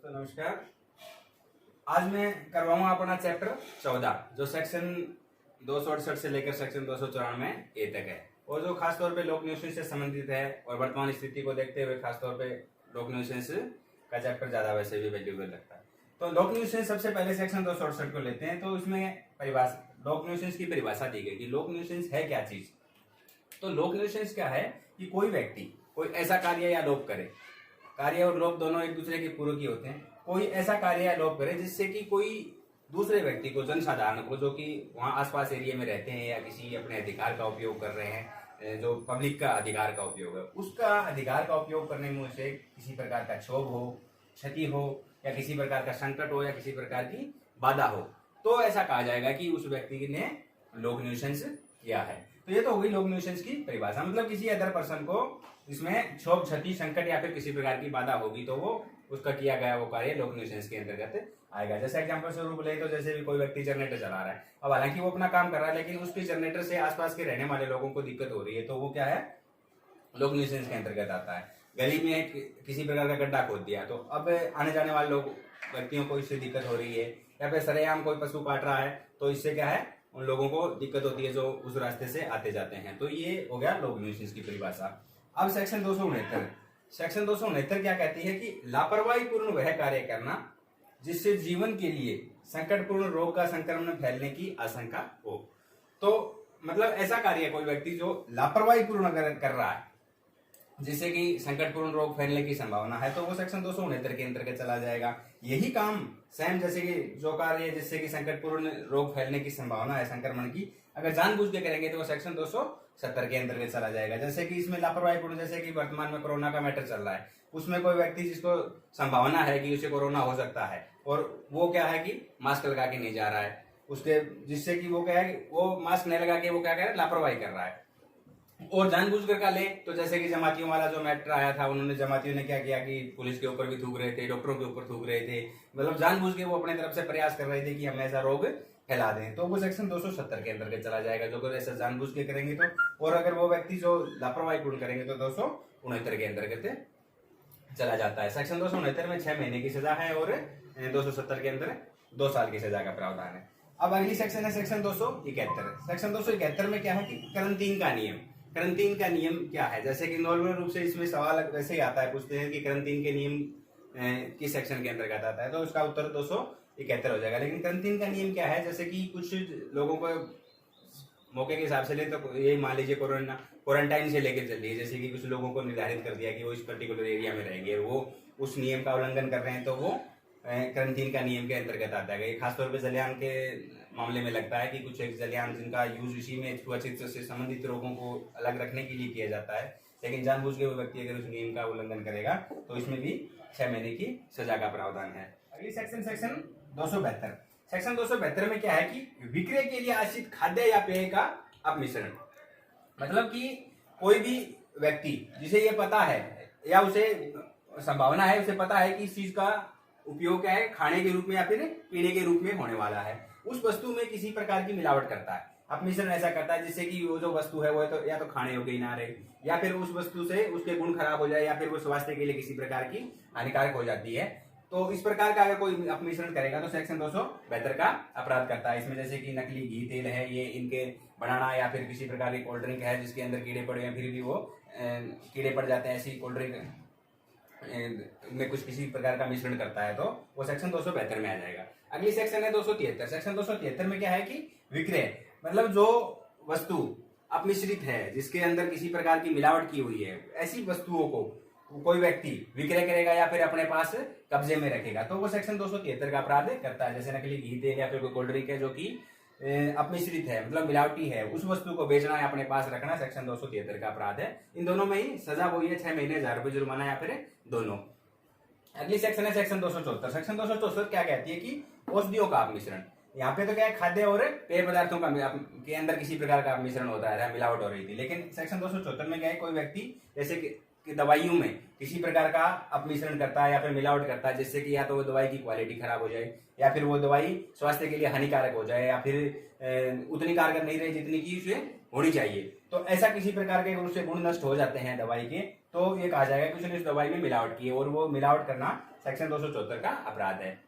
तो नमस्कार। आज मैं करवाऊंगा अपना चैप्टर 14 जो सेक्शन 268 से लेकर सेक्शन 294 ए तक है और जो खासतौर पे लोक न्यूसेंस से संबंधित है और वर्तमान स्थिति को देखते हुए खासतौर पे लोक न्यूसेंस का चैप्टर ज्यादा वैसे भी वैल्यूएबल लगता है। तो लोक न्यूसेंस सबसे पहले सेक्शन 268 को लेते हैं। तो इसमें परिभाषा लोक न्यूसेंस की परिभाषा दी गई कि लोक न्यूसेंस है क्या चीज। तो लोक न्यूसेंस क्या है कि कोई व्यक्ति कोई ऐसा कार्य या लोप करे, कार्य और लोप दोनों एक दूसरे के पूरक ही होते हैं, कोई ऐसा कार्य या लोप करे जिससे कि कोई दूसरे व्यक्ति को, जनसाधारण को, जो कि वहां आसपास एरिया में रहते हैं या किसी अपने अधिकार का उपयोग कर रहे हैं, जो पब्लिक का अधिकार का उपयोग है, उसका अधिकार का उपयोग करने में उसे किसी प्रकार का क्षोभ हो, क्षति हो या किसी प्रकार का संकट हो या किसी प्रकार की बाधा हो, तो ऐसा कहा जाएगा कि उस व्यक्ति ने लोक न्यूसेंस किया है। तो ये तो हो गई लोक न्यूसेंस की परिभाषा। मतलब किसी अदर पर्सन को इसमें क्षोभ, क्षति, संकट या फिर किसी प्रकार की बाधा होगी तो वो उसका किया गया वो कार्य लोक न्यूसेंस के अंतर्गत आएगा। जैसे एग्जांपल स्वरूप ले तो जैसे भी कोई व्यक्ति जनरेटर चला रहा है, अब हालांकि वो अपना काम कर रहा है लेकिन उसके जनरेटर से आसपास के रहने वाले लोगों को दिक्कत हो रही है, तो वो क्या है, लोक न्यूसेंस के अंतर्गत आता है। गली में किसी प्रकार का गड्ढा खोद दिया तो अब आने जाने वाले लोग व्यक्तियों को इससे दिक्कत हो रही है, या फिर सरेआम कोई पशु काट रहा है तो इससे क्या है, उन लोगों को दिक्कत होती है जो उस रास्ते से आते जाते हैं। तो ये हो गया लोक न्यूसेंस की परिभाषा। अब सेक्शन 269 क्या कहती है कि लापरवाही पूर्ण वह कार्य करना जिससे जीवन के लिए संकटपूर्ण रोग का संक्रमण फैलने की आशंका हो। तो मतलब ऐसा कार्य कोई व्यक्ति जो लापरवाही पूर्ण कर रहा है जिससे कि संकटपूर्ण रोग फैलने की संभावना है, तो वो सेक्शन 269 के अंतर्गत चला जाएगा। यही काम सेम जैसे कि जो कार्य जिससे कि संकटपूर्ण रोग फैलने की संभावना है संक्रमण की, अगर जानबूझ के करेंगे तो वो सेक्शन 270 के अंतर्गत चला जाएगा। जैसे कि इसमें लापरवाही पूर्ण, जैसे कि वर्तमान में कोरोना का मैटर चल रहा है, उसमें कोई व्यक्ति जिसको संभावना है कि उसे कोरोना हो सकता है और वो क्या है कि मास्क लगा के नहीं जा रहा है, उसके जिससे कि वो क्या है कि वो मास्क नहीं लगा के वो क्या कर रहा है, लापरवाही कर रहा है और जानबूझकर का ले। तो जैसे कि जमातियों वाला जो मैटर आया था, उन्होंने जमातियों ने क्या किया कि पुलिस के ऊपर भी थूक रहे थे, डॉक्टरों के ऊपर थूक रहे थे, मतलब जानबूझ के वो अपने तरफ से प्रयास कर रहे थे कि हम ऐसा रोग फैला दें, तो वो सेक्शन 270 के अंतर्गत चला जाएगा। जो अगर ऐसा जानबूझ के करेंगे तो, और अगर वो व्यक्ति जो लापरवाही पूर्ण करेंगे तो 269 के अंतर्गत चला जाता है। सेक्शन 269 में 6 महीने की सजा है और 270 के अंदर 2 साल की सजा का प्रावधान है। अब अगली सेक्शन है सेक्शन 271। सेक्शन 271 में क्या है कि करंटीन का नियम। करंटीन का नियम क्या है, जैसे कि नॉर्मल रूप से इसमें सवाल वैसे ही आता है, पूछते हैं कि करंटीन के नियम किस सेक्शन के अंतर्गत आता है, तो उसका उत्तर 271 हो जाएगा। लेकिन करंटीन का नियम क्या है, जैसे कि कुछ लोगों को मौके के हिसाब से ले तो ये मान लीजिए क्वारंटाइन से लेकर चल रही है, जैसे कि कुछ लोगों को निर्धारित कर दिया कि वो इस पर्टिकुलर एरिया में रहेंगे, वो उस नियम का उल्लंघन कर रहे हैं, तो वो करंटीन का नियम के अंतर्गत आता है। खासतौर पर जलयान के मामले में लगता है कि कुछ एक जलयान जिनका यूज इसी में छुआछूत से संबंधित रोगों को अलग रखने के लिए किया जाता है, लेकिन जानबूझ के वो व्यक्ति अगर उस नियम का उल्लंघन करेगा तो इसमें भी 6 महीने की सजा का प्रावधान है। अगली सेक्शन 272। सेक्शन 272 में क्या है कि विक्रय के लिए आश्रित खाद्य या पेय का अपमिश्रण। मतलब कि कोई भी व्यक्ति जिसे ये पता है या उसे संभावना है, उसे पता है कि इस चीज का उपयोग क्या है, खाने के रूप में या फिर पीने के रूप में होने वाला है, उस वस्तु में किसी प्रकार की मिलावट करता है, अपमिश्रण ऐसा करता है जिससे कि वो जो वस्तु है वो तो या तो खाने योग्य ही ना रहे, या फिर उस वस्तु से उसके गुण खराब हो जाए, या फिर वो स्वास्थ्य के लिए किसी प्रकार की हानिकारक हो जाती है। तो इस प्रकार का अगर कोई अपमिश्रण करेगा तो सेक्शन 272 का अपराध करता है। इसमें जैसे कि नकली घी, तेल है, ये इनके बनाना, या फिर किसी प्रकार की कोल्ड ड्रिंक है जिसके अंदर कीड़े पड़े हैं, फिर भी वो कीड़े पड़ जाते हैं, ऐसी कोल्ड ड्रिंक में कुछ किसी प्रकार का मिश्रण करता है तो वो सेक्शन 272 में आ जाएगा। अगली सेक्शन है 273। सेक्शन 273 में क्या है कि विक्रय, मतलब जो वस्तु अपमिश्रित है जिसके अंदर किसी प्रकार की मिलावट की हुई है, ऐसी वस्तुओं को कोई व्यक्ति विक्रय करेगा या फिर अपने पास कब्जे में रखेगा तो वो सेक्शन 273 का अपराध करता है। जैसे नकली घी, तेल या फिर कोई कोल्ड ड्रिंक है जो कि अपमिश्रित है, मतलब मिलावटी है, उस वस्तु को बेचना या अपने पास रखना सेक्शन 273 का अपराध है। इन दोनों में ही सजा वही है, 6 महीने 1000 रुपये जुर्माना या फिर दोनों। अगली सेक्शन है सेक्शन 274। सेक्शन 274 क्या कहती है कि औषधियों का अपमिश्रण। यहाँ पे तो क्या है, खाद्य और पेय पदार्थों का के अंदर किसी प्रकार का मिश्रण होता है, मिलावट हो रही थी, लेकिन सेक्शन 274 में क्या है, कोई व्यक्ति जैसे कि दवाइयों में किसी प्रकार का अपमिश्रण करता है या फिर मिलावट करता है जिससे कि या तो वो दवाई की क्वालिटी खराब हो जाए, या फिर वो दवाई स्वास्थ्य के लिए हानिकारक हो जाए, या फिर उतनी कारगर नहीं रहे जितनी की उसे होनी चाहिए। तो ऐसा किसी प्रकार के उससे गुण नष्ट हो जाते हैं दवाई के, तो ये कहा जाएगा कि उसने इस दवाई में मिलावट की है, और वो मिलावट करना सेक्शन 274 का अपराध है।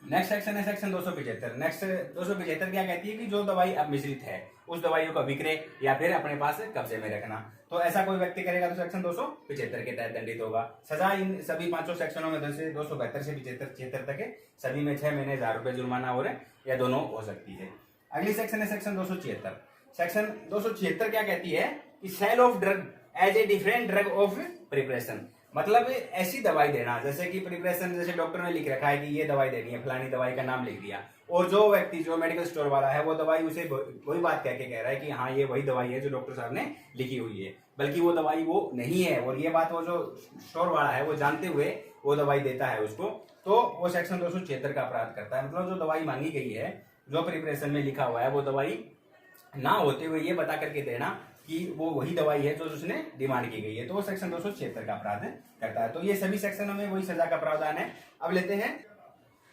नेक्स्ट सेक्शन है सेक्शन 275। नेक्स्ट 275 क्या कहती है कि जो दवाई अब मिश्रित है उस दवाइयों का विक्रय या फिर अपने पास कब्जे में रखना, तो ऐसा कोई व्यक्ति करेगा तो सेक्शन 275 के तहत दंडित होगा। सजा इन सभी पांचों सेक्शनों में 272 से 75 तक है। सभी में 6 महीने 1000 रुपए जुर्माना और या दोनों हो सकती है। अगली सेक्शन है सेक्शन 276। सेक्शन 276 क्या कहती है कि sale of drug as a different drug of preparation, मतलब ऐसी दवाई देना, जैसे कि प्रिपरेशन जैसे डॉक्टर ने लिख रखा है कि ये दवाई देनी है, फलानी दवाई का नाम लिख दिया, और जो व्यक्ति जो मेडिकल स्टोर वाला है वो दवाई उसे वही बात कह के कह रहा है कि हाँ ये वही दवाई है जो डॉक्टर साहब ने लिखी हुई है, बल्कि वो दवाई वो नहीं है, और ये बात वो जो स्टोर वाला है वो जानते हुए वो दवाई देता है उसको, तो वो सेक्शन 276 का अपराध करता है। मतलब जो दवाई मांगी गई है, जो प्रिपरेशन में लिखा हुआ है, वो दवाई ना होते हुए ये बता करके देना कि वो वही दवाई है जो उसने डिमांड की गई है, तो वो सेक्शन 276 का अपराध करता है। तो ये सभी सेक्शनों में वही सजा का प्रावधान है। अब लेते हैं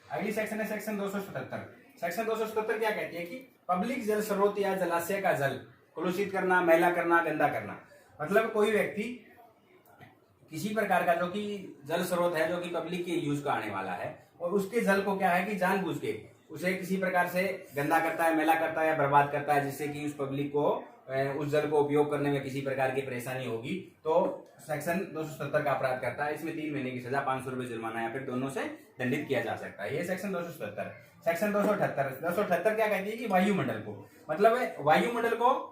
अगली सेक्शन है सेक्शन 277। सेक्शन 277 क्या कहती है कि पब्लिक जल स्रोत या जलाशय का जल कलुषित करना, मैला करना, गंदा करना, मतलब कोई व्यक्ति किसी प्रकार का जो कि जल स्रोत है जो कि पब्लिक के यूज का आने वाला है, और उसके जल को क्या है कि जानबूझ के उसे किसी प्रकार से गंदा करता है, मैला करता है या बर्बाद करता है, जिससे कि उस पब्लिक को उस जल को उपयोग करने में किसी प्रकार की परेशानी होगी, तो सेक्शन 277 का अपराध करता है। इसमें 3 महीने की सजा, 500 रुपए जुर्माना या फिर दोनों से दंडित किया जा सकता है। ये सेक्शन 277। सेक्शन 278 क्या कहती है कि वायुमंडल को, मतलब वायुमंडल को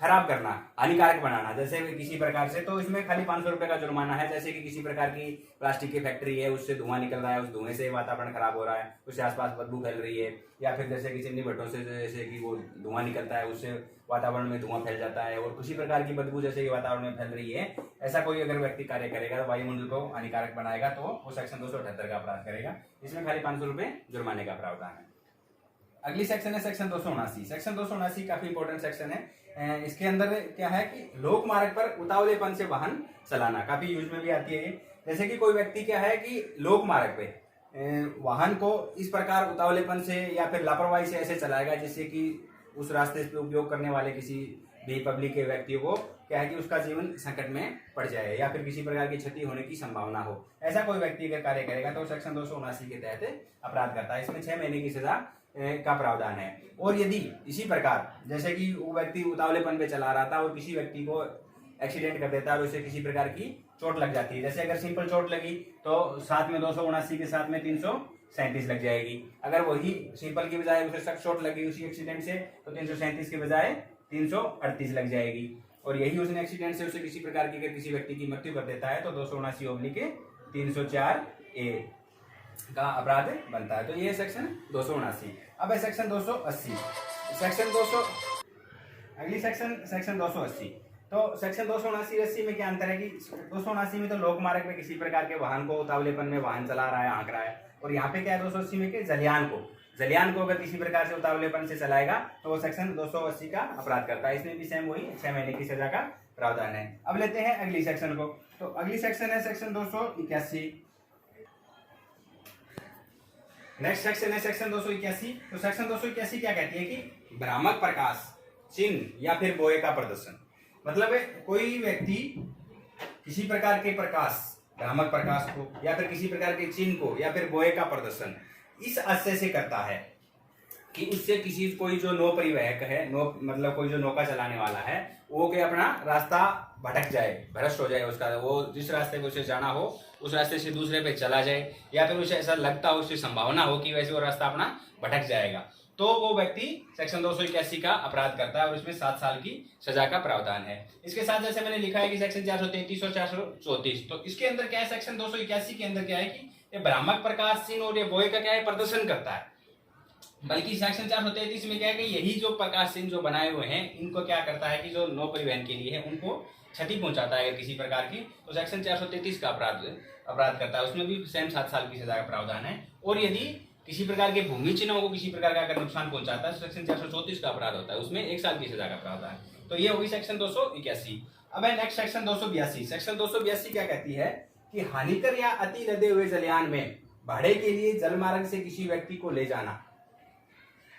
खराब करना, हानिकारक बनाना, जैसे किसी प्रकार से, तो इसमें खाली 500 रुपए का जुर्माना है। जैसे कि किसी प्रकार की प्लास्टिक की फैक्ट्री है, उससे धुआं निकल रहा है, उस धुएं से वातावरण खराब हो रहा है, उससे आसपास बदबू फैल रही है, या फिर जैसे कि चिमनी भट्टों से जैसे कि वो धुआं निकलता है, उससे वातावरण में धुआं फैल जाता है, और किसी प्रकार की बदबू जैसे कि वातावरण में फैल रही है, ऐसा कोई अगर व्यक्ति कार्य करेगा तो वायुमंडल को हानिकारक बनाएगा, तो वो सेक्शन 278 का अपराध करेगा। इसमें खाली 500 रुपए जुर्माने का प्रावधान है। अगली सेक्शन है सेक्शन 279। सेक्शन 279 काफी इंपॉर्टेंट सेक्शन है। इसके अंदर क्या है कि लोक मार्ग पर उतावलेपन से वाहन चलाना, काफी यूज में भी आती है ये। जैसे कि कोई व्यक्ति क्या है कि लोक मार्ग पे वाहन को इस प्रकार उतावलेपन से या फिर लापरवाही से ऐसे चलाएगा जिससे कि उस रास्ते पे उपयोग करने वाले किसी भी पब्लिक के व्यक्तियों को क्या है कि उसका जीवन संकट में पड़ जाए या फिर किसी प्रकार की क्षति होने की संभावना हो, ऐसा कोई व्यक्ति अगर कार्य करेगा तो सेक्शन 279 के तहत अपराध करता है। इसमें 6 महीने की सजा का प्रावधान है। और यदि इसी प्रकार जैसे कि वो व्यक्ति उतावलेपन पे चला रहा था और किसी व्यक्ति को एक्सीडेंट कर देता है और उसे किसी प्रकार की चोट लग जाती है, जैसे अगर सिंपल चोट लगी तो साथ में 279 के साथ में 337 लग जाएगी। अगर वही सिंपल की बजाय उसे सख्त चोट लगी उसी एक्सीडेंट से तो 337 के बजाय 338 लग जाएगी। और यही उसने एक्सीडेंट से उसे किसी प्रकार की अगर किसी व्यक्ति की मृत्यु कर देता है तो 279/304A का अपराध बनता है। तो ये सेक्शन 279। अब है सेक्शन 280। सेक्शन 200 अगली सेक्शन 280। तो सेक्शन 279 में क्या अंतर है कि 279 में तो लोक मार्ग में किसी प्रकार के वाहन को उतावलेपन में वाहन चला रहा है, हाँक रहा है, और यहाँ पे क्या है 280 में के जलियान को अगर किसी प्रकार से उतावलेपन से चलाएगा तो वो सेक्शन 280 का अपराध करता है। इसमें भी सेम वही 6 महीने की सजा का प्रावधान है। अब लेते हैं अगली सेक्शन को। तो अगली सेक्शन है सेक्शन 281। नेक्स्ट सेक्शन है सेक्शन 281। तो सेक्शन 281 क्या कहती है कि भ्रामक प्रकाश, चिन्ह या फिर बोए का प्रदर्शन, मतलब कोई व्यक्ति किसी प्रकार के प्रकाश, भ्रामक प्रकाश को या फिर किसी प्रकार के चिन्ह को या फिर बोए का प्रदर्शन इस आशय से करता है कि उससे किसी कोई जो नौ परिवहक है, मतलब कोई जो नौका चलाने वाला है वो के अपना रास्ता भटक जाए, भ्रष्ट हो जाए, उसका वो जिस रास्ते पे उसे जाना हो उस रास्ते से दूसरे पे चला जाए, या फिर उसे ऐसा लगता हो, उसकी संभावना हो कि वैसे वो रास्ता अपना भटक जाएगा, तो वो व्यक्ति सेक्शन 281 का अपराध करता है और इसमें 7 साल की सजा का प्रावधान है। इसके साथ जैसे मैंने लिखा है कि सेक्शन 433 और 434, तो इसके अंदर क्या है, सेक्शन 281 के अंदर क्या है कि ये भ्रामक प्रकाश, चिन्ह और ये बोए का क्या है प्रदर्शन करता है। बल्कि सेक्शन 433 में क्या है कि यही जो प्रकाश चिन्ह जो बनाए हुए हैं इनको क्या करता है कि जो नौ परिवहन के लिए है उनको क्षति पहुंचाता है अगर किसी प्रकार की, तो सेक्शन 433 का अपराध करता है। उसमें भी सेम 7 साल की सजा का प्रावधान है। और यदि किसी प्रकार के भूमि चिन्हों को किसी प्रकार का अगर नुकसान पहुंचाता है तो सेक्शन 434 का अपराध होता है, उसमें 1 साल की सजा का प्रावधान। तो ये होगी सेक्शन 281। अब है नेक्स्ट सेक्शन 282। सेक्शन 282 क्या कहती है कि हानिकर या अति लदे हुए जलयान में भाड़े के लिए जलमार्ग से किसी व्यक्ति को ले जाना,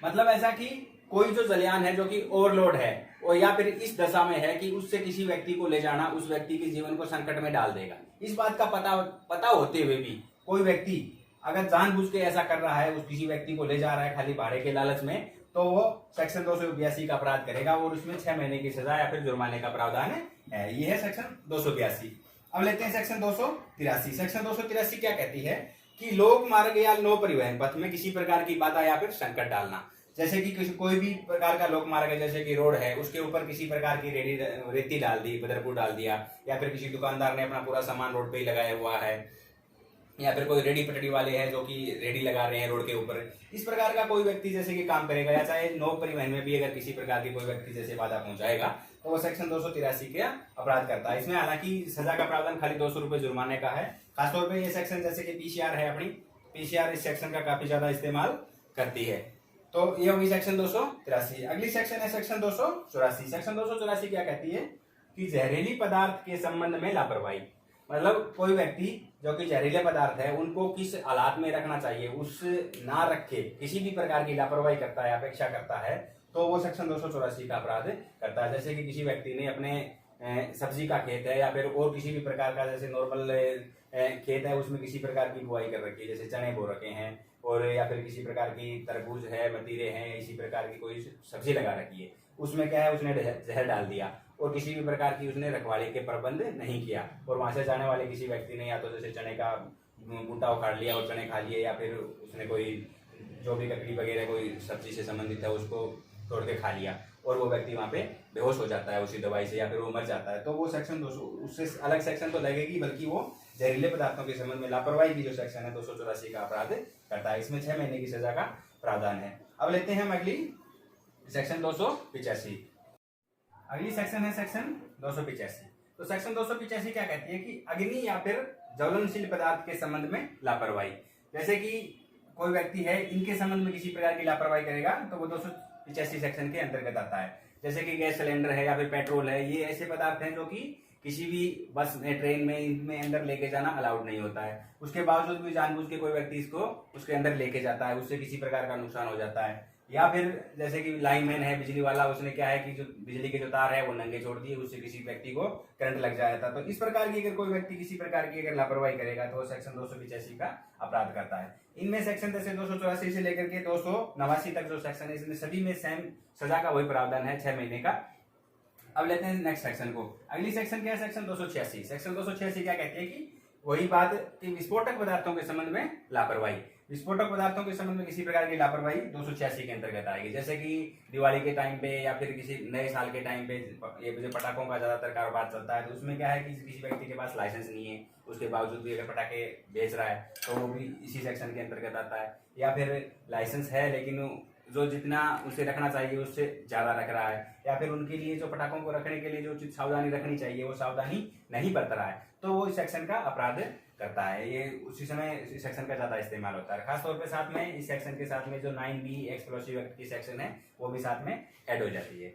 मतलब ऐसा कि कोई जो जलयान है जो कि ओवरलोड है, और या फिर इस दशा में है कि उससे किसी व्यक्ति को ले जाना उस व्यक्ति के जीवन को संकट में डाल देगा। इस बात का पता होते हुए भी कोई व्यक्ति अगर जानबूझ के ऐसा कर रहा है, उस किसी व्यक्ति को ले जा रहा है खाली भाड़े के लालच में, तो वो सेक्शन 282 का अपराध करेगा और उसमें 6 महीने की सजा या फिर जुर्माने का प्रावधान है। ये है सेक्शन 282। अब लेते हैं सेक्शन 283। सेक्शन 283 क्या कहती है कि लोक मार्ग या नौ परिवहन पथ में किसी प्रकार की बाधा या फिर संकट डालना। जैसे कि कोई भी प्रकार का लोक मार्ग है, जैसे कि रोड है, उसके ऊपर किसी प्रकार की रेती डाल दी, बदरपुर डाल दिया, या फिर किसी दुकानदार ने अपना पूरा सामान रोड पे ही लगाया हुआ है, या फिर कोई रेडी पटड़ी वाले हैं जो कि रेडी लगा रहे हैं रोड के ऊपर। इस प्रकार का कोई व्यक्ति जैसे कि काम करेगा, या चाहे नौ परिवहन में भी अगर किसी प्रकार की कोई व्यक्ति जैसे बाधा पहुंचाएगा तो वो सेक्शन 283 के अपराध करता है। इसमें हालांकि सजा का प्रावधान खाली 200 रुपए जुर्माने का है। खासतौर पर ये सेक्शन जैसे कि पीसीआर है, अपनी पीसीआर इस सेक्शन का काफी ज्यादा इस्तेमाल करती है। तो ये होगी सेक्शन 283। अगली सेक्शन है सेक्शन 284। सेक्शन 284 क्या कहती है कि जहरीली पदार्थ के संबंध में लापरवाही। मतलब कोई व्यक्ति जो कि जहरीले पदार्थ है उनको किस हालात में रखना चाहिए उस ना रखे, किसी भी प्रकार की लापरवाही करता है, अपेक्षा करता है, तो वो सेक्शन 284 का अपराध करता है। जैसे कि किसी व्यक्ति ने अपने सब्जी का खेत है या फिर और किसी भी प्रकार का जैसे नॉर्मल खेत है, उसमें किसी प्रकार की बुआई कर रखी है, जैसे चने बो रखे हैं, और या फिर किसी प्रकार की तरबूज है, मतीरे हैं, इसी प्रकार की कोई सब्जी लगा रखी है, उसमें क्या है उसने जहर डाल दिया और किसी भी प्रकार की उसने रखवाली के प्रबंध नहीं किया, और वहां से जाने वाले किसी व्यक्ति ने या तो जैसे चने का बूटा उखाड़ लिया और चने खा लिए, या फिर उसने कोई जो भी ककड़ी वगैरह कोई सब्जी से संबंधित है उसको तोड़ के खा लिया, और वो व्यक्ति वहां पे बेहोश हो जाता है उसी दवाई से, या फिर वो मर जाता है, तो वो सेक्शन 200 उससे अलग सेक्शन तो लगेगी, बल्कि वो जहरीले पदार्थों के संबंध में लापरवाही की जो सेक्शन है 284 का अपराध करता है। इसमें 6 महीने की सजा का प्रावधान है। अब लेते हैं हम अगली सेक्शन 285। अगली सेक्शन है सेक्शन 285। तो सेक्शन 285 क्या कहती है कि अग्नि या फिर ज्वलनशील पदार्थ के संबंध में लापरवाही। जैसे कि कोई व्यक्ति है, इनके संबंध में किसी प्रकार की लापरवाही करेगा तो वो 285 सेक्शन के अंतर्गत आता है। जैसे कि गैस सिलेंडर है या फिर पेट्रोल है, ये ऐसे पदार्थ हैं जो कि किसी भी बस में, ट्रेन में, इनमें अंदर लेके जाना अलाउड नहीं होता है। उसके बावजूद भी जानबूझ के कोई व्यक्ति इसको उसके अंदर लेके जाता है, उससे किसी प्रकार का नुकसान हो जाता है। या फिर जैसे कि लाइनमैन है, बिजली वाला, उसने क्या है कि जो बिजली के जो तार है वो नंगे छोड़ दिए, उससे किसी व्यक्ति को करंट लग जाता। तो इस प्रकार की अगर कोई व्यक्ति किसी प्रकार की अगर लापरवाही करेगा तो वो सेक्शन 285 का अपराध करता है। इनमें सेक्शन जैसे 284 से लेकर के 289 तक जो सेक्शन है, इसमें सभी में सेम सजा का वही प्रावधान है, 6 महीने का। अब लेते हैं नेक्स्ट सेक्शन को। अगली सेक्शन क्या है? सेक्शन 286। सेक्शन 286 क्या कहती है कि वही बात कि विस्फोटक पदार्थों के संबंध में लापरवाही। विस्फोटक पदार्थों के संबंध में किसी प्रकार की लापरवाही 286 के अंतर्गत आएगी। जैसे कि दिवाली के टाइम पे या फिर किसी नए साल के टाइम पे ये जो पटाखों का ज्यादातर कारोबार चलता है, तो उसमें क्या है कि किसी व्यक्ति के पास लाइसेंस नहीं है, उसके बावजूद भी अगर पटाखे बेच रहा है तो वो भी इसी सेक्शन के अंतर्गत आता है। या फिर लाइसेंस है लेकिन जो जितना उसे रखना चाहिए उससे ज्यादा रख रहा है, या फिर उनके लिए जो पटाखों को रखने के लिए जो उचित सावधानी रखनी चाहिए वो सावधानी नहीं बरत रहा है, तो वो इस सेक्शन का अपराध करता है। ये उसी समय इस सेक्शन का ज्यादा इस्तेमाल होता है। खासतौर पे साथ में इस सेक्शन के साथ में जो 9B एक्सप्लोसिव एक्ट की सेक्शन है वो भी साथ में ऐड हो जाती है।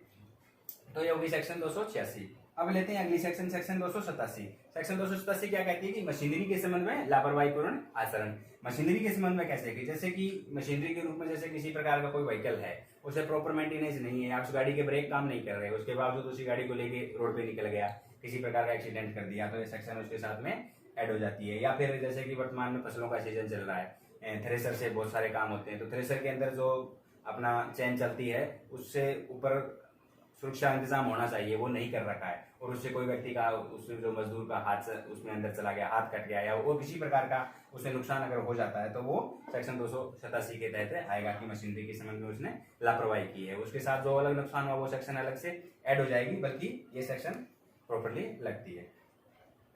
तो ये होगी सेक्शन 286। अब लेते हैं अगली सेक्शन, सेक्शन 287। सेक्शन 287 क्या कहती है कि मशीनरी के संबंध में लापरवाहीपूर्ण आचरण। मशीनरी के संबंध में कैसे कि जैसे कि मशीनरी के रूप में जैसे किसी प्रकार का कोई व्हीकल है, उसे प्रॉपर मेंटेनेंस नहीं है, आप उस गाड़ी के ब्रेक काम नहीं कर रहे, उसके बावजूद उसी गाड़ी को लेके रोड पे निकल गया, किसी प्रकार का एक्सीडेंट कर दिया, तो ये सेक्शन उसके साथ में ऐड हो जाती है। या फिर जैसे कि वर्तमान में फसलों का सीजन चल रहा है, थ्रेसर से बहुत सारे काम होते हैं, तो थ्रेसर के अंदर जो अपना चेन चलती है उससे ऊपर सुरक्षा इंतजाम होना चाहिए, वो नहीं कर रखा है, और उससे कोई व्यक्ति का, उससे जो मजदूर का हाथ उसमें अंदर चला गया, हाथ कट गया, या वो किसी प्रकार का उससे नुकसान अगर हो जाता है तो वो सेक्शन 287 के तहत आएगा कि मशीनरी के संबंध में उसने लापरवाही की है। उसके साथ जो अलग नुकसान हुआ वो सेक्शन अलग से ऐड हो जाएगी, बल्कि ये सेक्शन प्रॉपरली लगती है।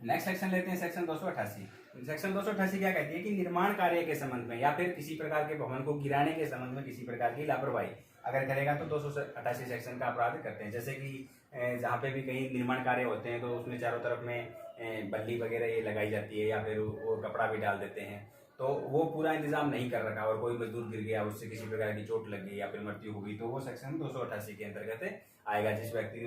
नेक्स्ट सेक्शन लेते हैं, सेक्शन 288। सेक्शन 288 क्या कहती है कि निर्माण कार्य के संबंध में या फिर किसी प्रकार के भवन को गिराने के संबंध में किसी प्रकार की लापरवाही अगर करेगा तो 288 सेक्शन का अपराध करते हैं। जैसे कि जहाँ पे भी कहीं निर्माण कार्य होते हैं तो उसमें चारों तरफ में बल्ली वगैरह ये लगाई जाती है, या फिर वो कपड़ा भी डाल देते हैं, तो वो पूरा इंतजाम नहीं कर रखा और कोई मजदूर गिर गया, उससे किसी प्रकार की चोट लग गई या फिर मृत्यु हो गई, तो वो सेक्शन 288 के अंतर्गत आएगा। जिस व्यक्ति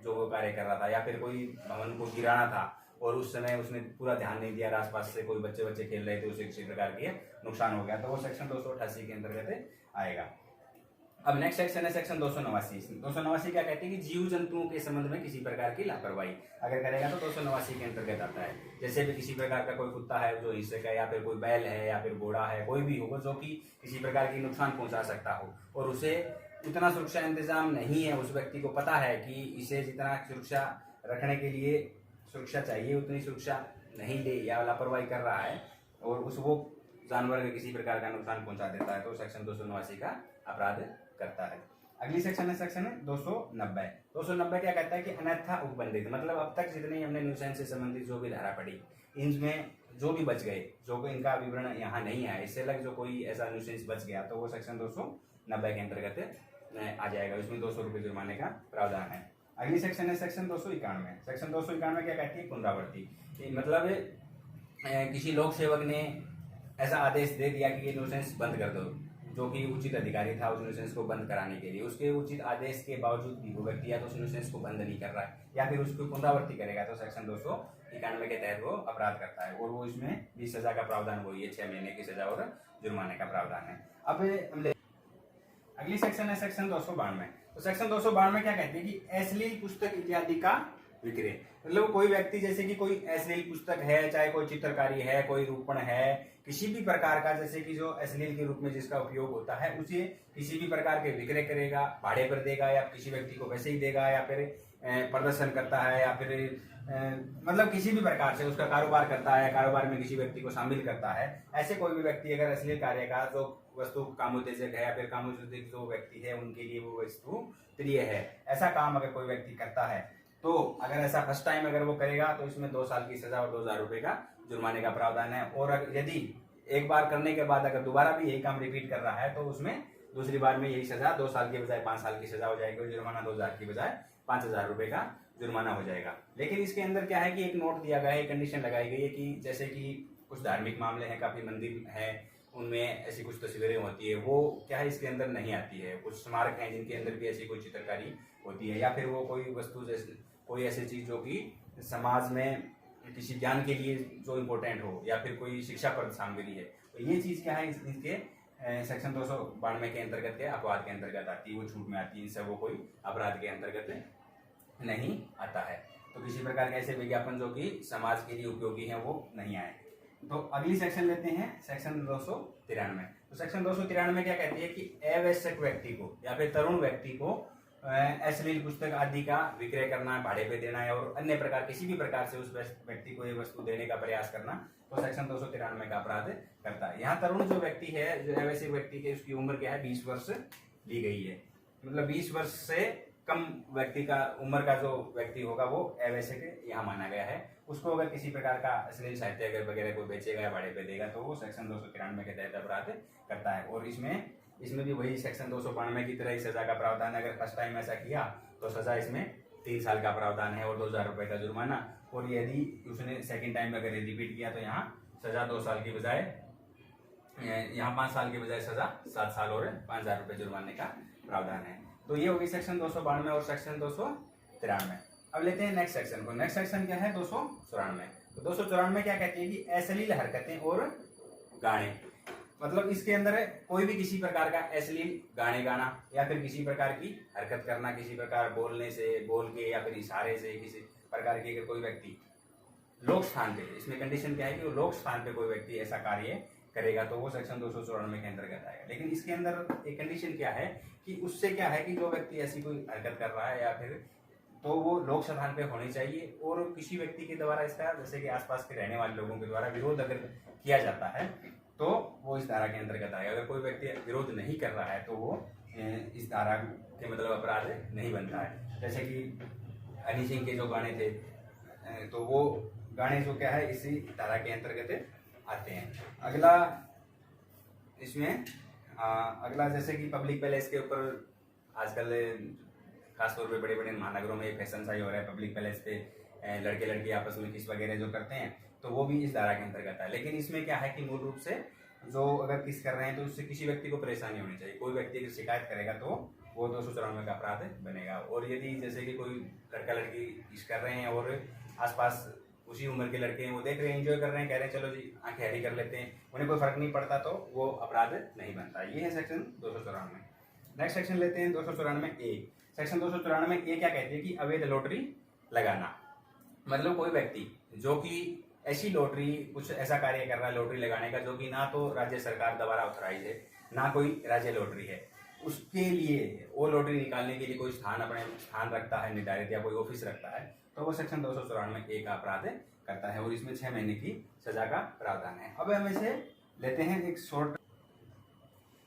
जो वो कार्य कर रहा था या फिर कोई भवन को गिराना था और उस समय उसने पूरा ध्यान नहीं दिया, आसपास से कोई बच्चे खेल रहे थे, उसे किसी प्रकार के नुकसान हो गया, तो वो सेक्शन 288 के अंतर्गत आएगा। अब नेक्स्ट सेक्शन है सेक्शन 289। 289 क्या कहते हैं कि जीव जंतुओं के संबंध में किसी प्रकार की लापरवाही अगर करेगा तो 289 के अंतर्गत आता है। जैसे भी किसी प्रकार का कोई कुत्ता है जो हिंसक है, या फिर कोई बैल है, या फिर घोड़ा है, कोई भी होगा जो कि किसी प्रकार की नुकसान पहुंचा सकता हो और उसे उतना सुरक्षा इंतजाम नहीं है, उस व्यक्ति को पता है कि इसे जितना सुरक्षा रखने के लिए सुरक्षा चाहिए उतनी सुरक्षा नहीं ले या लापरवाही कर रहा है और उस वो जानवर का किसी प्रकार का नुकसान पहुंचा देता है तो सेक्शन 289 का अपराध करता है। अगली सेक्शन है सेक्शन 290। 290 क्या कहता है कि अन्यथा उपबंधित, मतलब अब तक जितनी हमने न्यूसेंस से संबंधित जो भी धारा पढ़ी इनमें जो भी बच गए, जो को इनका विवरण यहाँ नहीं है, इससे अलग जो कोई ऐसा न्यूसेंस बच गया तो वो सेक्शन 290 के अंतर्गत आ जाएगा। इसमें 200 रुपये जुर्माने का प्रावधान है। अगली सेक्शन है सेक्शन 291। सेक्शन 291 क्या कहती है पुनरावृत्ति, मतलब किसी लोक सेवक ने ऐसा आदेश दे दिया कि ये न्यूसेंस बंद कर दो, जो कि उचित अधिकारी था उस न्यूसेंस को बंद कराने के लिए, उसके उचित आदेश के बावजूद भी वो व्यक्ति या तो उस न्यूसेंस को बंद नहीं कर रहा है या फिर उसको पुनरावृत्ति करेगा तो सेक्शन 291 के तहत वो अपराध करता है और वो इसमें भी सजा का प्रावधान वही है, 6 महीने की सजा और जुर्माने का प्रावधान है। अब अगली सेक्शन है सेक्शन 292। तो सेक्शन 292 क्या कहते हैं कि अश्लील पुस्तक इत्यादि का विक्रय, मतलब कोई व्यक्ति जैसे कि कोई अश्लील पुस्तक है, चाहे कोई चित्रकारी है, कोई रूपण है, किसी भी प्रकार का जैसे कि जो अश्लील के रूप में जिसका उपयोग होता है उसे किसी भी प्रकार के विक्रय करेगा, भाड़े पर देगा या किसी व्यक्ति को वैसे ही देगा या फिर प्रदर्शन करता है या फिर मतलब किसी भी प्रकार से उसका कारोबार करता है, कारोबार में किसी व्यक्ति को शामिल करता है, ऐसे कोई भी व्यक्ति अगर अश्लील कार्य का जो वस्तु कामोत्तेजक है या फिर कामोत्तेजक जो व्यक्ति है उनके लिए वो वस्तु प्रिय है, ऐसा काम अगर कोई व्यक्ति करता है तो अगर ऐसा फर्स्ट टाइम अगर वो करेगा तो इसमें 2 साल की सजा और 2000 रुपए का जुर्माने का प्रावधान है। और यदि एक बार करने के बाद अगर दोबारा भी यही काम रिपीट कर रहा है तो उसमें दूसरी बार में यही सजा 2 साल की बजाय 5 साल की सजा हो जाएगी और जुर्माना 2000 की बजाय 5000 रुपए का जुर्माना हो जाएगा। लेकिन इसके अंदर क्या है कि एक नोट दिया गया है, कंडीशन लगाई गई है कि जैसे कि कुछ धार्मिक मामले हैं, काफी मंदिर है, उनमें ऐसी कुछ तस्वीरें होती है, वो क्या है इसके अंदर नहीं आती है। कुछ स्मारक हैं जिनके अंदर भी ऐसी कोई चित्रकारी होती है या फिर वो कोई वस्तु जैसे कोई ऐसी चीज जो कि समाज में किसी ज्ञान के लिए जो इम्पोर्टेंट हो या फिर कोई शिक्षाप्रद सामग्री है, तो ये चीज क्या है इसके सेक्शन 292 के अंतर्गत के अपराध के अंतर्गत आती है, वो छूट में आती है, इनसे वो कोई अपराध के अंतर्गत नहीं आता है। तो किसी प्रकार के ऐसे विज्ञापन जो कि समाज के लिए उपयोगी हैं वो नहीं आए। तो अगली सेक्शन लेते हैं सेक्शन 293। तो सेक्शन 293 क्या कहती है कि अवयस्क व्यक्ति को या फिर तरुण व्यक्ति को अश्लील पुस्तक आदि का विक्रय करना, भाड़े पे देना है और अन्य प्रकार किसी भी प्रकार से उस व्यक्ति को ये वस्तु देने का प्रयास करना तो सेक्शन 293 का अपराध करता है। यहाँ तरुण जो व्यक्ति है, जो अवैसिक व्यक्ति के उसकी उम्र क्या है 20 वर्ष दी गई है, मतलब 20 वर्ष से कम व्यक्ति का उम्र का जो व्यक्ति होगा वो अवैसिक यहाँ माना गया है। उसको अगर किसी प्रकार का अश्लील साहित्य अगर वगैरह को बेचेगा या भाड़े पे देगा तो वो सेक्शन 293 के तहत अपराध करता है। और इसमें भी वही सेक्शन 292 की तरह ही सजा का प्रावधान है। अगर फर्स्ट टाइम ऐसा किया तो सजा इसमें 3 साल का प्रावधान है और 2000 रुपए का जुर्माना, और यदि उसने सेकंड टाइम अगर रिपीट किया तो यहाँ सजा 2 साल की बजाय यहाँ 5 साल की बजाय सजा 7 साल और 5000 रुपए जुर्माने का प्रावधान है। तो ये होगी सेक्शन 292 और सेक्शन 293। अब लेते हैं नेक्स्ट सेक्शन को। नेक्स्ट सेक्शन क्या है 294। तो 294 क्या कहती है कि अश्लील हरकतें और गाने, मतलब इसके अंदर कोई भी किसी प्रकार का अश्लील गाने गाना या फिर किसी प्रकार की हरकत करना, किसी प्रकार बोलने से, बोल के या फिर इशारे से किसी प्रकार की अगर कोई व्यक्ति लोक स्थान पे, इसमें कंडीशन क्या है कि वो लोक स्थान पे कोई व्यक्ति ऐसा कार्य करेगा तो वो सेक्शन 294 के अंतर्गत आएगा। लेकिन इसके अंदर एक कंडीशन क्या है कि उससे क्या है कि जो व्यक्ति ऐसी कोई हरकत कर रहा है या फिर तो वो लोक स्थान पे होनी चाहिए और किसी व्यक्ति के द्वारा इसका जैसे कि आसपास के रहने वाले लोगों के द्वारा विरोध अगर किया जाता है तो वो इस धारा के अंतर्गत आएगा। अगर कोई व्यक्ति विरोध नहीं कर रहा है तो वो इस धारा के मतलब अपराध नहीं बनता है। जैसे कि हनी सिंह के जो गाने थे तो वो गाने जो क्या है इसी धारा के अंतर्गत आते हैं। अगला इसमें अगला जैसे कि पब्लिक पैलेस के ऊपर आजकल खासतौर पे बड़े बड़े महानगरों में फैशन सा ही हो रहा है, पब्लिक पैलेस पे लड़के लड़की आपस में किस वगैरह जो करते हैं तो वो भी इस धारा के अंतर्गत है। लेकिन इसमें क्या है कि मूल रूप से जो अगर किस कर रहे हैं तो उससे किसी व्यक्ति को परेशानी होनी चाहिए। कोई व्यक्ति अगर शिकायत करेगा तो वो 294 का अपराध बनेगा। और यदि जैसे कि कोई लड़का लड़की किस कर रहे हैं और आसपास उसी उम्र के लड़के हैं, वो देख रहे हैं, एंजॉय कर रहे हैं, कह रहे हैं चलो जी आंखें हरी कर लेते हैं, उन्हें कोई फर्क नहीं पड़ता तो वो अपराध नहीं बनता। ये है सेक्शन 294। नेक्स्ट सेक्शन लेते हैं 294A। सेक्शन 294A क्या कहती है कि अवैध लॉटरी लगाना। मतलब कोई व्यक्ति जो कि ऐसी लॉटरी कुछ ऐसा कार्य कर रहा है लॉटरी लगाने का जो कि ना तो राज्य सरकार द्वारा ऑथराइज है ना कोई राज्य लॉटरी है, उसके लिए वो लॉटरी निकालने के लिए कोई अपने स्थान रखता है निर्धारित या कोई ऑफिस रखता है तो वो सेक्शन 294A का अपराध करता है और इसमें 6 महीने की सजा का प्रावधान है। अब हम इसे लेते हैं एक शॉर्ट।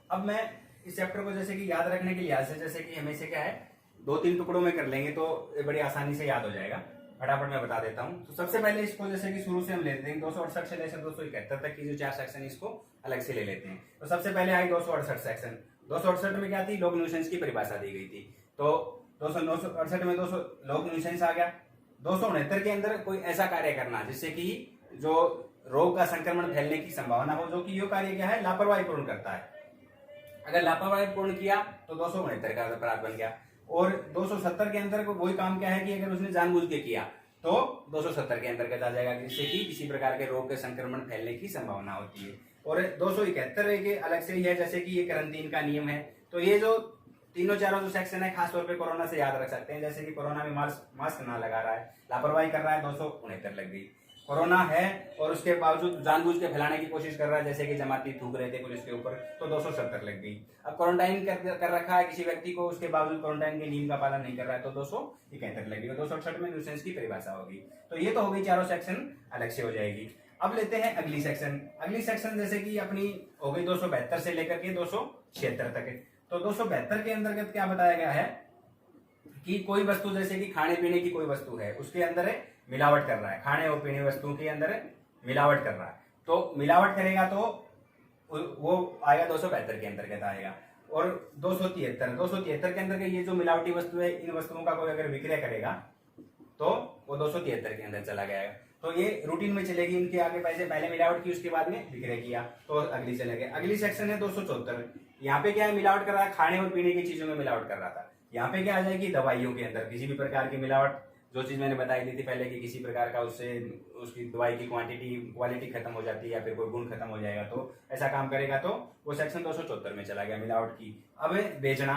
अब मैं इस चैप्टर को जैसे कि याद रखने के लिहाज से जैसे कि हमें से क्या है 2-3 टुकड़ों में कर लेंगे तो बड़ी आसानी से याद हो जाएगा। फटाफट मैं बता देता हूँ। तो सबसे पहले इसको जैसे कि शुरू से हम लेते हैं 268 से लेकर 271 तक की जो 4 सेक्शन इसको अलग से ले लेते हैं। तो सबसे पहले आई 268 सेक्शन। 268 में क्या थी, लोक न्यूसेंस की परिभाषा दी गई थी। तो 268 में 200 लोक न्यूसेंस आ गया। 269 के अंदर कोई ऐसा कार्य करना जिससे कि जो रोग का संक्रमण फैलने की संभावना हो, जो कि यो कार्य क्या है लापरवाही पूर्ण करता है। अगर लापरवाही पूर्ण किया तो 269 का अपराध बन गया। और 270 के अंदर वही काम क्या है कि अगर उसने जानबूझ के किया तो 270 के अंतर्गत आ जाएगा, जिससे कि किसी प्रकार के रोग के संक्रमण फैलने की संभावना होती है। और 271 के अलग से ही है, जैसे कि ये क्वारंटीन का नियम है। तो ये जो तीनों चारों जो सेक्शन है खासतौर पे कोरोना से याद रख सकते हैं। जैसे कि कोरोना में मास्क ना लगा रहा है, लापरवाही कर रहा है, 269 लग गई। कोरोना है और उसके बावजूद जानबूझ के फैलाने की कोशिश कर रहा है, जैसे कि जमाती थूक रहे थे पुलिस के ऊपर, तो 270 लग गई। अब क्वारंटाइन कर रखा है किसी व्यक्ति को, उसके बावजूद क्वारंटाइन के नियम का पालन नहीं कर रहा है तो 271 लगेगी। 268 में न्यूसेंस की परिभाषा होगी। तो ये तो हो गई, चारों सेक्शन अलग से हो जाएगी। अब लेते हैं अगली सेक्शन। अगली सेक्शन जैसे कि अपनी हो गई 272 से लेकर के 276 तक। तो 272 के अंतर्गत क्या बताया गया है कि कोई वस्तु जैसे कि खाने पीने की कोई वस्तु है, उसके अंदर मिलावट कर रहा है, खाने और पीने वस्तुओं के अंदर मिलावट कर रहा है, तो मिलावट करेगा तो वो आएगा 272 के अंतर्गत आएगा। और 273 के अंदर ये जो मिलावटी वस्तु है, इन वस्तुओं का कोई अगर विक्रय करेगा तो वो 273 के अंदर चला गया। तो ये रूटीन में चलेगी, इनके आगे पहले मिलावट की, उसके बाद में विक्रय किया तो अगली चले गए। अगली सेक्शन है 274। यहाँ पे क्या है, मिलावट कर रहा है, खाने और पीने की चीजों में मिलावट कर रहा था। यहाँ पे क्या आ जाएगी, दवाइयों के अंदर किसी भी प्रकार की मिलावट, जो चीज मैंने बताई दी थी पहले कि किसी प्रकार का उससे उसकी दवाई की क्वालिटी खत्म हो जाती है या फिर कोई गुण खत्म हो जाएगा, तो ऐसा काम करेगा तो वो सेक्शन 274 में चला गया, मिलावट की। अब बेचना,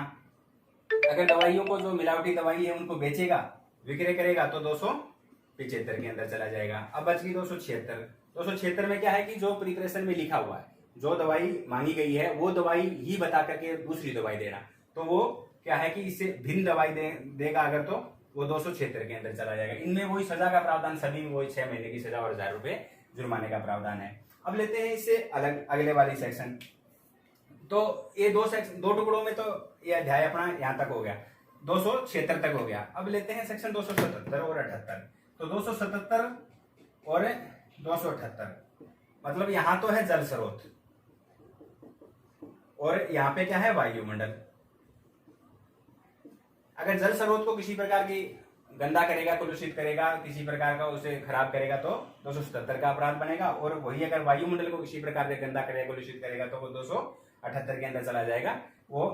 अगर दवाइयों को जो मिलावटी दवाई है उनको बेचेगा, विक्रय करेगा तो 275 के अंदर चला जाएगा। अब बच गई 276। 276 में क्या है कि जो प्रिपरेशन में लिखा हुआ है, जो दवाई मांगी गई है वो दवाई ही बता करके दूसरी दवाई देना, तो वो क्या है कि इससे भिन्न दवाई देगा अगर, तो वो 276 के अंदर चला जाएगा। इनमें वही सजा का प्रावधान, सभी में वही 6 महीने की सजा और 1000 रुपए जुर्माने का प्रावधान है। अब लेते हैं इससे अलग अगले वाली सेक्शन। तो ये दो टुकड़ों में तो ये अध्याय अपना यहाँ तक हो गया, 276 तक हो गया। अब लेते हैं सेक्शन 277 और 78। तो 277 और 278 मतलब यहाँ तो है जल स्रोत और यहाँ पे क्या है, वायुमंडल। अगर जल स्रोत को किसी प्रकार की गंदा करेगा, कुलूषित करेगा, किसी प्रकार का उसे खराब करेगा तो 277 का अपराध बनेगा। और वही अगर वायुमंडल को किसी प्रकार से गंदा करेगा, कुलूषित करेगा तो वो 278 के अंदर चला जाएगा, वो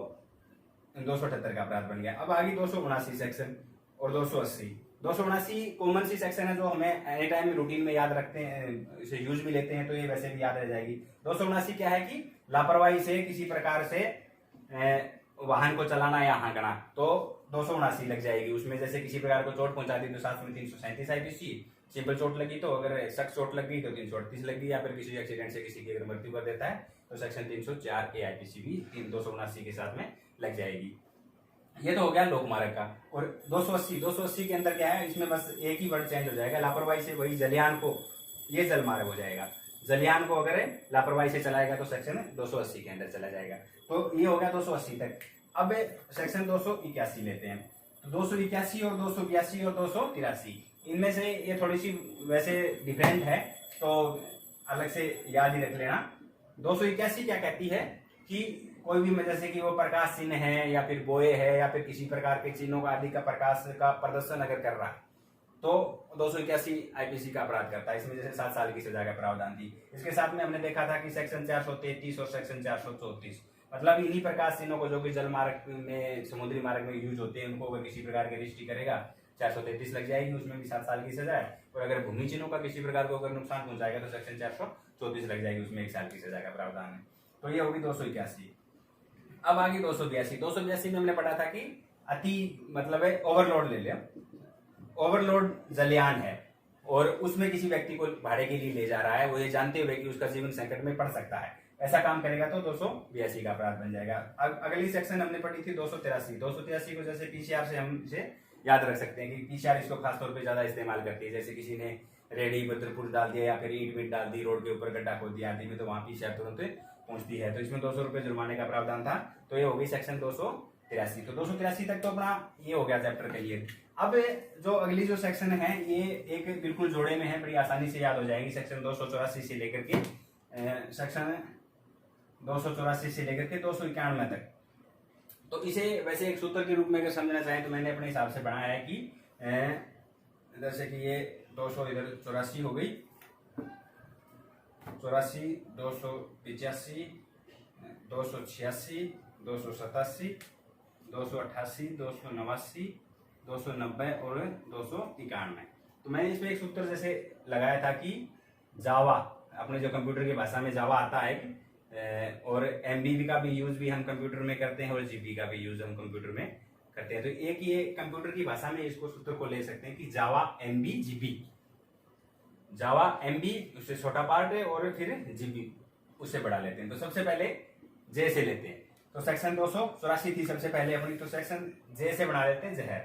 278 का अपराध बन गया। अब आगे 279 सेक्शन और 280। 279 कॉमन सी सेक्शन है जो हमें एनी टाइम रूटीन में याद रखते हैं, इसे यूज भी लेते हैं, तो ये वैसे भी याद रह जाएगी। 279 क्या है कि लापरवाही से किसी प्रकार से वाहन को चलाना या हाँकना, तो 279 लग जाएगी उसमें। जैसे किसी प्रकार को चोट पहुंचा दी तो साथ में 337 आईपीसी, सिंपल चोट लगी तो, अगर सख्त चोट लग गई तो 338 लग गई, या फिर किसी एक्सीडेंट से किसी की अगर मृत्यु कर देता है तो सेक्शन 304 आईपीसी भी 279 के साथ में लग जाएगी। ये तो हो गया लोकमार्ग का। और 280 के अंदर क्या है, इसमें बस एक ही वर्ड चेंज हो जाएगा, लापरवाही से वही जलयान को, ये जलमार्ग हो जाएगा। जलयान को अगर लापरवाही से चलाएगा तो सेक्शन 280 के अंदर चला जाएगा। तो ये हो गया 280 तक। अब सेक्शन 281 लेते हैं। तो 281 और 282 और 283 इनमें से ये थोड़ी सी वैसे डिफरेंट है, तो अलग से याद ही रख लेना। 281 क्या कहती है कि कोई भी जैसे कि वो प्रकाश चिन्ह है या फिर बोए है या फिर किसी प्रकार के चिन्हों का आदि का प्रकाश का प्रदर्शन अगर कर रहा है तो 281 आईपीसी का अपराध करता है। इसमें जैसे 7 साल की सजा का प्रावधान थी। इसके साथ में हमने देखा था कि सेक्शन 433 और सेक्शन 434 मतलब इन्हीं प्रकाश चिन्हों को जो कि जल मार्ग में, समुद्री मार्ग में यूज होते हैं, उनको किसी प्रकार की दृष्टि करेगा 433 लग जाएगी, उसमें भी 7 साल की सजा है। और अगर भूमि चिन्हों का किसी प्रकार को अगर नुकसान पहुंचाएगा तो सेक्शन 434 लग जाएगी, उसमें 1 साल की सजा का प्रावधान है। तो ये होगी 281। अब आगे 282 में हमने पढ़ा था कि अति मतलब है ओवरलोड ले लिया, ओवरलोड जलियान है और उसमें किसी व्यक्ति को भाड़े के लिए ले जा रहा है, वो ये जानते हुए कि उसका जीवन संकट में पड़ सकता है, ऐसा काम करेगा तो 282 का अपराध बन जाएगा। अगली सेक्शन हमने पढ़ी थी 283 को जैसे पीसीआर से हम इसे याद रख सकते हैं कि पीसीआर इसको खासतौर पे ज्यादा इस्तेमाल करती है। जैसे किसी ने रेडी बद्रपुर डाल दिया या फिर ईंट मीट डाल दी, रोड के ऊपर गड्ढा खोद दिया आदि में, तो वहां पीसीआर तुरंत पहुंचती है। तो इसमें 200 रुपए जुर्माने का प्रावधान था। तो ये हो गई सेक्शन 283। तो 283 तक तो अपना ये हो गया चैप्टर क्लियर। अब जो अगली जो सेक्शन है ये एक बिल्कुल जोड़े में है, बड़ी आसानी से याद हो जाएगी। सेक्शन 284 से लेकर के सेक्शन 284 से लेकर के 291 तक। तो इसे वैसे एक सूत्र के रूप में अगर समझना चाहें तो मैंने अपने हिसाब से बनाया है कि जैसे कि ये 200 इधर 84 हो गई, 84, 285, 286, 287, 288, 289, 290 और 291। तो मैंने इसमें एक सूत्र जैसे लगाया था कि जावा, अपने जो कंप्यूटर की भाषा में जावा आता है, और एमबी का भी यूज भी हम कंप्यूटर में करते हैं और जीबी का भी यूज हम कंप्यूटर में करते हैं। तो एक ये कंप्यूटर की भाषा में इसको सूत्र को ले सकते हैं कि जावा एमबी जीबी, जावा एमबी उससे छोटा पार्ट है और फिर जीबी उससे बढ़ा लेते हैं। तो सबसे पहले जे से लेते हैं। तो सेक्शन 284 थी सबसे पहले अपनी, तो सेक्शन जे से बना लेते हैं जहर।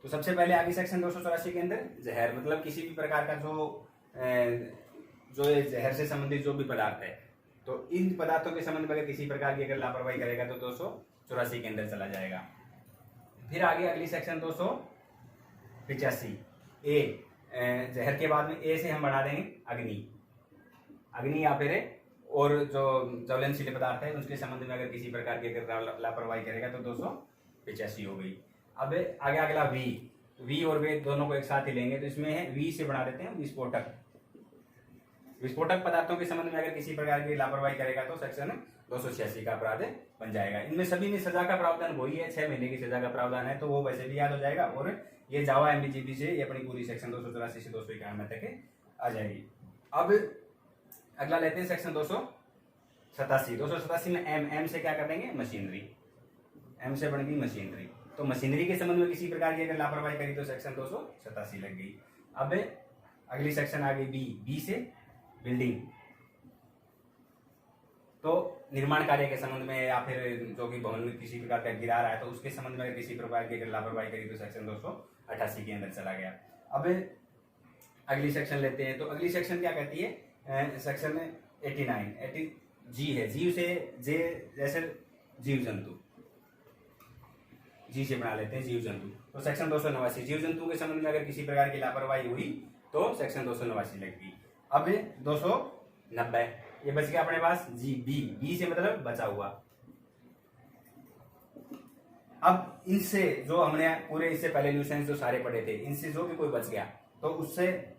तो सबसे पहले आगे सेक्शन 284 के अंदर जहर मतलब किसी भी प्रकार का जो जहर से संबंधित जो भी पदार्थ है, तो इन पदार्थों के संबंध में अगर किसी प्रकार की अगर लापरवाही करेगा तो 284 के अंदर चला जाएगा। फिर आगे अगली सेक्शन 285 ए, जहर के बाद में ए से हम बना देंगे अग्नि या फिर और जो ज्वलनशील पदार्थ है उसके संबंध में अगर किसी प्रकार की अगर लापरवाही करेगा तो 285 हो गई। अब आगे अगला वी और वे दोनों को एक साथ ही लेंगे, तो इसमें है वी से बना देते हैं विस्फोटक पदार्थों के संबंध में अगर किसी प्रकार की लापरवाही करेगा तो सेक्शन 286 का अपराध बन जाएगा। इनमें सभी में सजा का प्रावधान वही है, 6 महीने की सजा का प्रावधान है, तो वो वैसे भी याद हो जाएगा। और ये जावा एमबीजीबी से ये अपनी पूरी सेक्शन 284 से 291 तक आ जाएगी। अब अगला लेते हैं सेक्शन 287 में एम से क्या कर देंगे, मशीनरी, एम से बन गई मशीनरी। तो मशीनरी के संबंध में किसी प्रकार की अगर लापरवाही करी तो सेक्शन 287 लग गई। अब अगली सेक्शन आ गई बी से बिल्डिंग। तो निर्माण कार्य के संबंध में या फिर जो भी भवन में किसी प्रकार का गिरा रहा है तो उसके संबंध में अगर किसी प्रकार की अगर लापरवाही करी तो सेक्शन 288 के अंदर चला गया। अब अगली सेक्शन लेते हैं। तो अगली सेक्शन क्या कहती है, सेक्शन 89 जी है, जीव से जे जैसे जीव जंतु, जी से बना लेते हैं जीव जंतु। तो सेक्शन 289 जीव जंतु के संबंध में अगर किसी प्रकार की लापरवाही हुई तो सेक्शन 289 लगेगी। अब 290 ये बच गया अपने पास जी बी से मतलब बचा हुआ। अब इनसे जो हमने पूरे इससे पहले न्यूसेंस जो सारे पढ़े थे, इनसे जो भी कोई बच गया तो उससे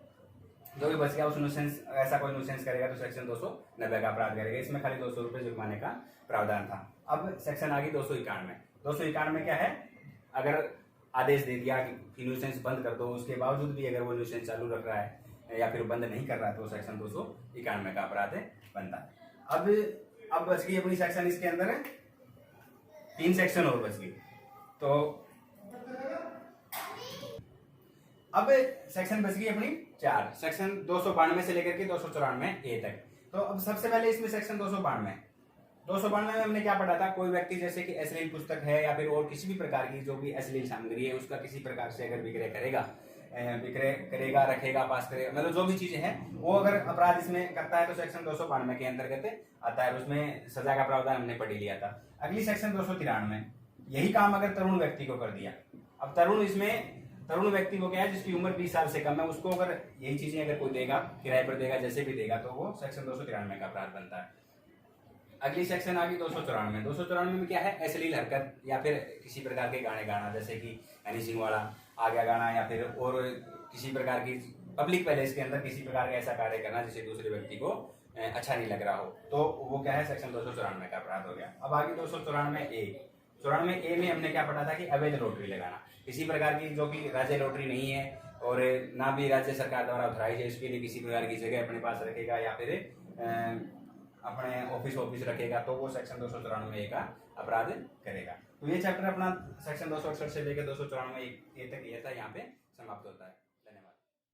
जो भी बच गया उस न्यूसेंस, ऐसा कोई न्यूसेंस करेगा तो सेक्शन 290 का अपराध करेगा। इसमें खाली 200 रुपए जुर्माने का प्रावधान था। अब सेक्शन आ गई 291 क्या है, अगर आदेश दे दिया कि न्यूसेंस बंद कर दो, उसके बावजूद भी अगर वो न्यूसेंस चालू रख रहा है या फिर बंद नहीं कर रहा है तो सेक्शन 291 का अपराध बनता है। अब बच गई अपनी सेक्शन, इसके अंदर 3 सेक्शन और बच गई। तो अब सेक्शन बच गई अपनी 4, सेक्शन 292 से लेकर के 294 ए तक। तो अब सबसे पहले इसमें सेक्शन 292 में हमने क्या पढ़ा था, कोई व्यक्ति जैसे कि अश्लील पुस्तक है या फिर और किसी भी प्रकार की जो भी अश्लील सामग्री है उसका किसी प्रकार से अगर विक्रय करेगा, रखेगा, पास करेगा, मतलब जो भी चीजें हैं वो अगर अपराध इसमें करता है तो सेक्शन 292 के अंतर्गत आता है। उसमें सजा का प्रावधान हमने पढ़ लिया था। अगली सेक्शन 293 यही काम अगर तरुण व्यक्ति को कर दिया। अब तरुण व्यक्ति को क्या है, जिसकी उम्र 20 साल से कम है, उसको अगर यही चीजें अगर कोई देगा, किराए पर देगा, जैसे भी देगा, तो वो सेक्शन 293 का अपराध बनता है। अगली सेक्शन आ गई 294 में क्या है, अश्लील हरकत या फिर किसी प्रकार के गाने गाना, जैसे कि हनी सिंह वाला आ गया गाना, या फिर और किसी प्रकार की पब्लिक प्लेस के अंदर किसी प्रकार का ऐसा कार्य करना जिससे दूसरे व्यक्ति को अच्छा नहीं लग रहा हो, तो वो क्या है, सेक्शन 294 का अपराध हो गया। अब आगे 294 ए में हमने क्या पढ़ा था कि अवैध लॉटरी लगाना, किसी प्रकार की जो कि राज्य लॉटरी नहीं है और ना भी राज्य सरकार द्वारा उतराई जाए, इसके लिए किसी प्रकार की जगह अपने पास रखेगा या फिर अपने ऑफिस ऑफिस रखेगा तो वो सेक्शन 294 का अपराध करेगा। तो ये चैप्टर अपना सेक्शन 268 से लेकर 294 ए तक ये था, यहाँ पे समाप्त होता है।